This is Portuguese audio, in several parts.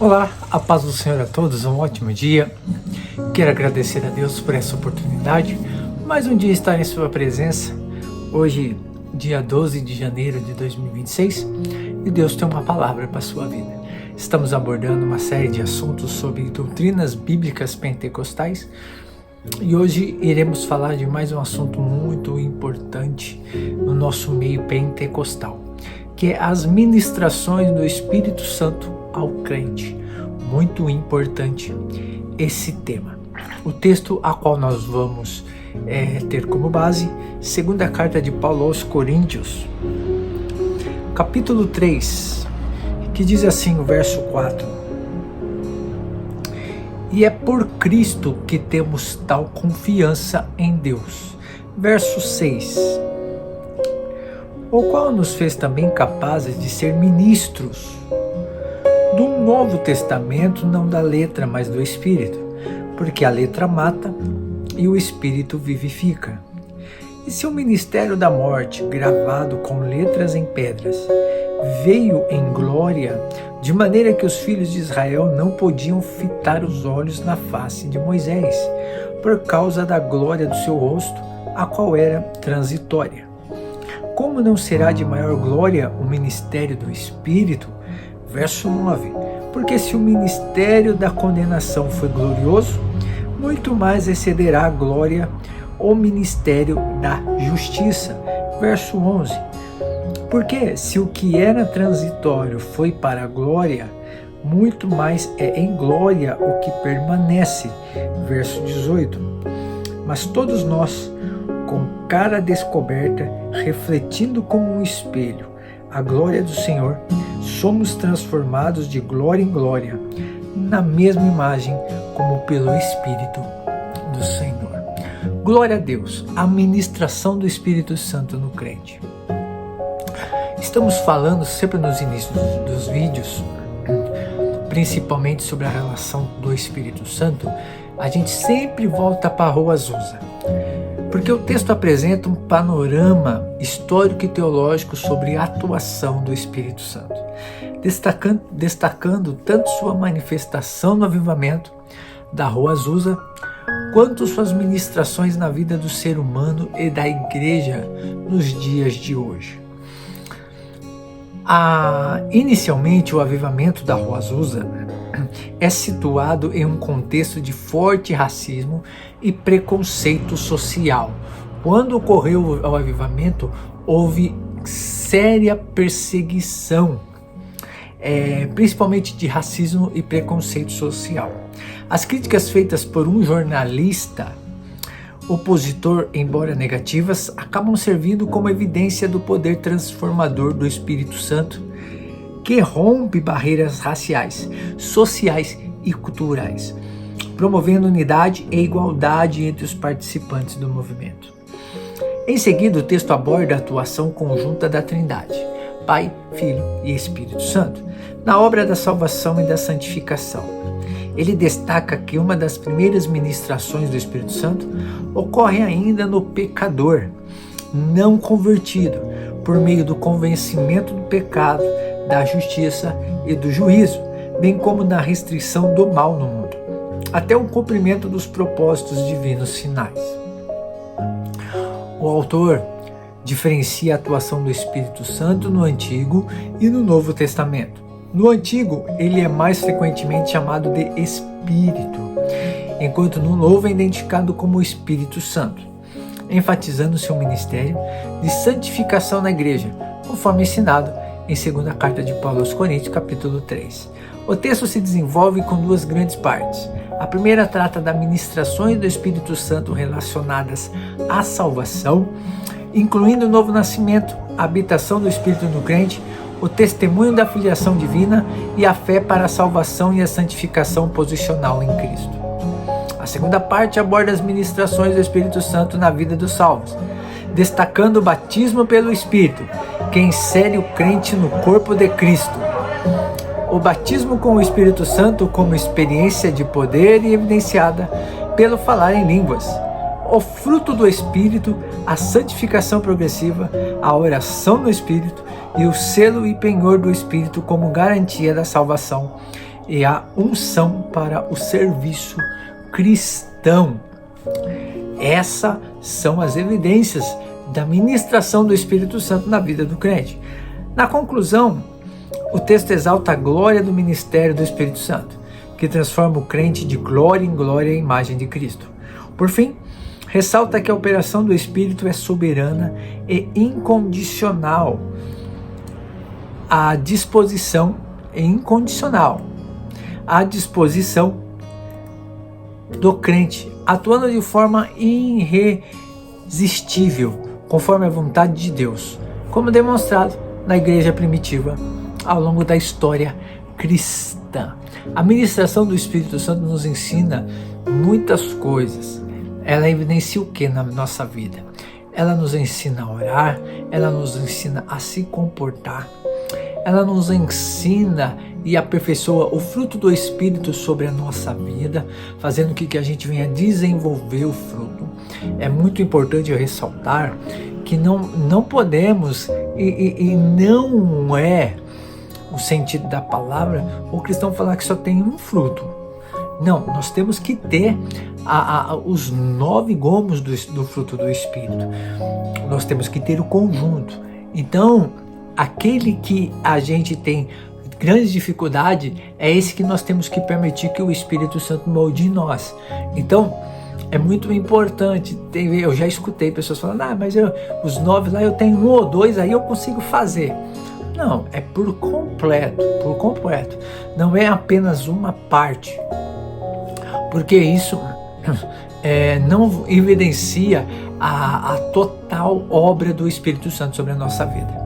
Olá, a paz do Senhor a todos, um ótimo dia. Quero agradecer a Deus por essa oportunidade. Mais um dia estar em sua presença. Hoje, dia 12 de janeiro de 2026, e Deus tem uma palavra para a sua vida. Estamos abordando uma série de assuntos sobre doutrinas bíblicas pentecostais e hoje iremos falar de mais um assunto muito importante no nosso meio pentecostal, que é as ministrações do Espírito Santo ao crente. Muito importante esse tema. O texto a qual nós vamos ter como base, segunda carta de Paulo aos Coríntios, capítulo 3, que diz assim o verso 4: E é por Cristo que temos tal confiança em Deus. Verso 6: O qual nos fez também capazes de ser ministros do Novo Testamento, não da letra, mas do Espírito, porque a letra mata e o Espírito vivifica. E se o ministério da morte, gravado com letras em pedras, veio em glória, de maneira que os filhos de Israel não podiam fitar os olhos na face de Moisés, por causa da glória do seu rosto, a qual era transitória. Como não será de maior glória o ministério do Espírito? Verso 9: Porque se o ministério da condenação foi glorioso, muito mais excederá a glória o ministério da justiça. Verso 11: Porque se o que era transitório foi para a glória, muito mais é em glória o que permanece. Verso 18: Mas todos nós, com cara descoberta, refletindo como um espelho a glória do Senhor, somos transformados de glória em glória, na mesma imagem, como pelo Espírito do Senhor. Glória a Deus, a ministração do Espírito Santo no crente. Estamos falando sempre nos inícios dos vídeos, principalmente sobre a relação do Espírito Santo. A gente sempre volta para a Rua Azusa, porque o texto apresenta um panorama histórico e teológico sobre a atuação do Espírito Santo, destacando tanto sua manifestação no avivamento da Rua Azusa, quanto suas ministrações na vida do ser humano e da igreja nos dias de hoje. Inicialmente, o avivamento da Rua Azusa é situado em um contexto de forte racismo e preconceito social. Quando ocorreu o avivamento, houve séria perseguição, principalmente de racismo e preconceito social. As críticas feitas por um jornalista opositor, embora negativas, acabam servindo como evidência do poder transformador do Espírito Santo, que rompe barreiras raciais, sociais e culturais, promovendo unidade e igualdade entre os participantes do movimento. Em seguida, o texto aborda a atuação conjunta da Trindade, Pai, Filho e Espírito Santo, na obra da salvação e da santificação. Ele destaca que uma das primeiras ministrações do Espírito Santo ocorre ainda no pecador não convertido, por meio do convencimento do pecado, da justiça e do juízo, bem como na restrição do mal no mundo, até o cumprimento dos propósitos divinos finais. O autor diferencia a atuação do Espírito Santo no Antigo e no Novo Testamento. No Antigo, ele é mais frequentemente chamado de Espírito, enquanto no Novo é identificado como Espírito Santo, enfatizando seu ministério de santificação na igreja, conforme ensinado em segunda carta de Paulo aos Coríntios, capítulo 3. O texto se desenvolve com duas grandes partes. A primeira trata das ministrações do Espírito Santo relacionadas à salvação, incluindo o novo nascimento, a habitação do Espírito no crente, o testemunho da filiação divina e a fé para a salvação e a santificação posicional em Cristo. A segunda parte aborda as ministrações do Espírito Santo na vida dos salvos, destacando o batismo pelo Espírito, que insere o crente no corpo de Cristo. O batismo com o Espírito Santo como experiência de poder e evidenciada pelo falar em línguas. O fruto do Espírito, a santificação progressiva, a oração no Espírito e o selo e penhor do Espírito como garantia da salvação e a unção para o serviço cristão. Essas são as evidências da ministração do Espírito Santo na vida do crente. Na conclusão, o texto exalta a glória do ministério do Espírito Santo, que transforma o crente de glória em glória à imagem de Cristo. Por fim, ressalta que a operação do Espírito é soberana e incondicional. À disposição do crente, atuando de forma irresistível, conforme a vontade de Deus, como demonstrado na igreja primitiva ao longo da história cristã. A ministração do Espírito Santo nos ensina muitas coisas. Ela evidencia o que na nossa vida? Ela nos ensina a orar, ela nos ensina a se comportar, ela nos ensina e aperfeiçoa o fruto do Espírito sobre a nossa vida, fazendo com que a gente venha desenvolver o fruto. É muito importante eu ressaltar que não podemos, e não é o sentido da palavra, o cristão falar que só tem um fruto. Não, nós temos que ter os 9 gomos do fruto do Espírito. Nós temos que ter o conjunto. Então, aquele que a gente tem grande dificuldade é esse que nós temos que permitir que o Espírito Santo molde em nós. Então, é muito importante. Eu já escutei pessoas falando, mas os 9 lá eu tenho 1 ou 2, aí eu consigo fazer. Não, é por completo. Não é apenas uma parte. Porque isso não evidencia a total obra do Espírito Santo sobre a nossa vida.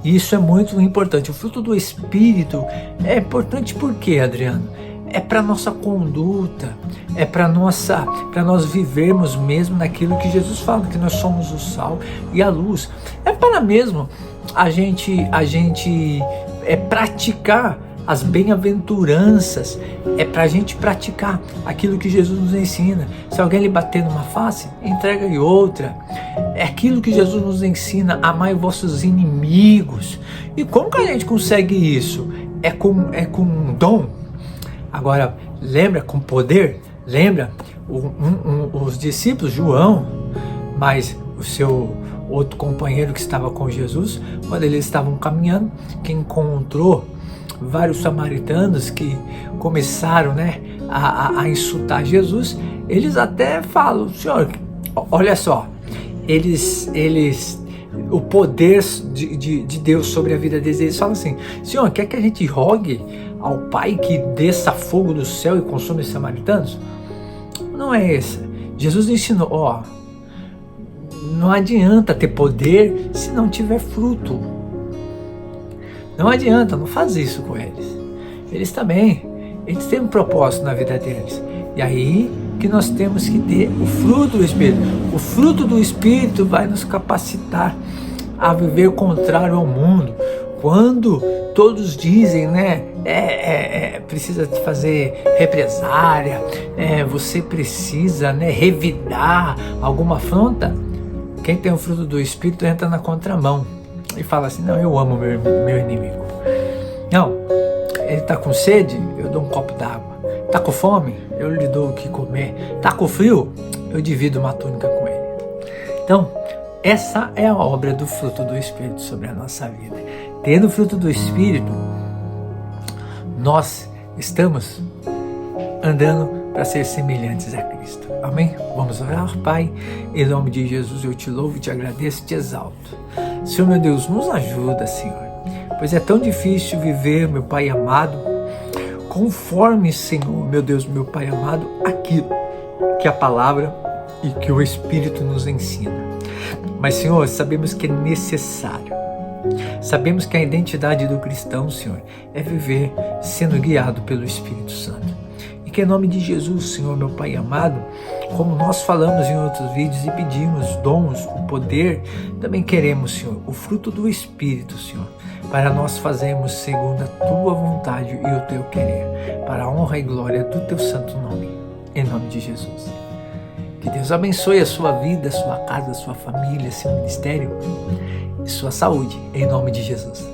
E isso é muito importante. O fruto do Espírito é importante por quê, Adriano? É para nossa conduta, é para nós vivermos mesmo naquilo que Jesus fala, que nós somos o sal e a luz. É para mesmo a gente praticar as bem-aventuranças, é para a gente praticar aquilo que Jesus nos ensina. Se alguém lhe bater numa face, entrega-lhe outra. É aquilo que Jesus nos ensina, amai vossos inimigos. E como que a gente consegue isso? É com um dom. Agora, lembra, com poder? Lembra, os discípulos, João, mas o seu outro companheiro que estava com Jesus, quando eles estavam caminhando, que encontrou vários samaritanos que começaram a insultar Jesus, eles até falam, Senhor, olha só, o poder de Deus sobre a vida deles, eles falam assim, Senhor, quer que a gente rogue ao Pai que desça fogo do céu e consuma os samaritanos? Não é essa. Jesus ensinou, não adianta ter poder se não tiver fruto. Não adianta, não faz isso com eles. Eles têm um propósito na vida deles. E aí que nós temos que ter o fruto do Espírito. O fruto do Espírito vai nos capacitar a viver contrário ao mundo. Quando todos dizem, precisa fazer represária, você precisa revidar alguma afronta, quem tem o fruto do Espírito entra na contramão e fala assim, não, eu amo meu inimigo. Não, ele está com sede, eu dou um copo d'água. Está com fome, eu lhe dou o que comer. Está com frio, eu divido uma túnica com ele. Então, essa é a obra do fruto do Espírito sobre a nossa vida. Tendo o fruto do Espírito, nós estamos andando para ser semelhantes a Cristo. Amém? Vamos orar, Pai. Em nome de Jesus eu te louvo, te agradeço, te exalto. Senhor, meu Deus, nos ajuda, Senhor. Pois é tão difícil viver, meu Pai amado, conforme, Senhor, meu Deus, meu Pai amado, aquilo que a palavra e que o Espírito nos ensina. Mas, Senhor, sabemos que é necessário. Sabemos que a identidade do cristão, Senhor, é viver sendo guiado pelo Espírito Santo. E que em nome de Jesus, Senhor, meu Pai amado, como nós falamos em outros vídeos e pedimos dons, o poder, também queremos, Senhor, o fruto do Espírito, Senhor, para nós fazermos segundo a Tua vontade e o Teu querer, para a honra e glória do Teu santo nome, em nome de Jesus. Que Deus abençoe a sua vida, a sua casa, a sua família, seu ministério e sua saúde, em nome de Jesus.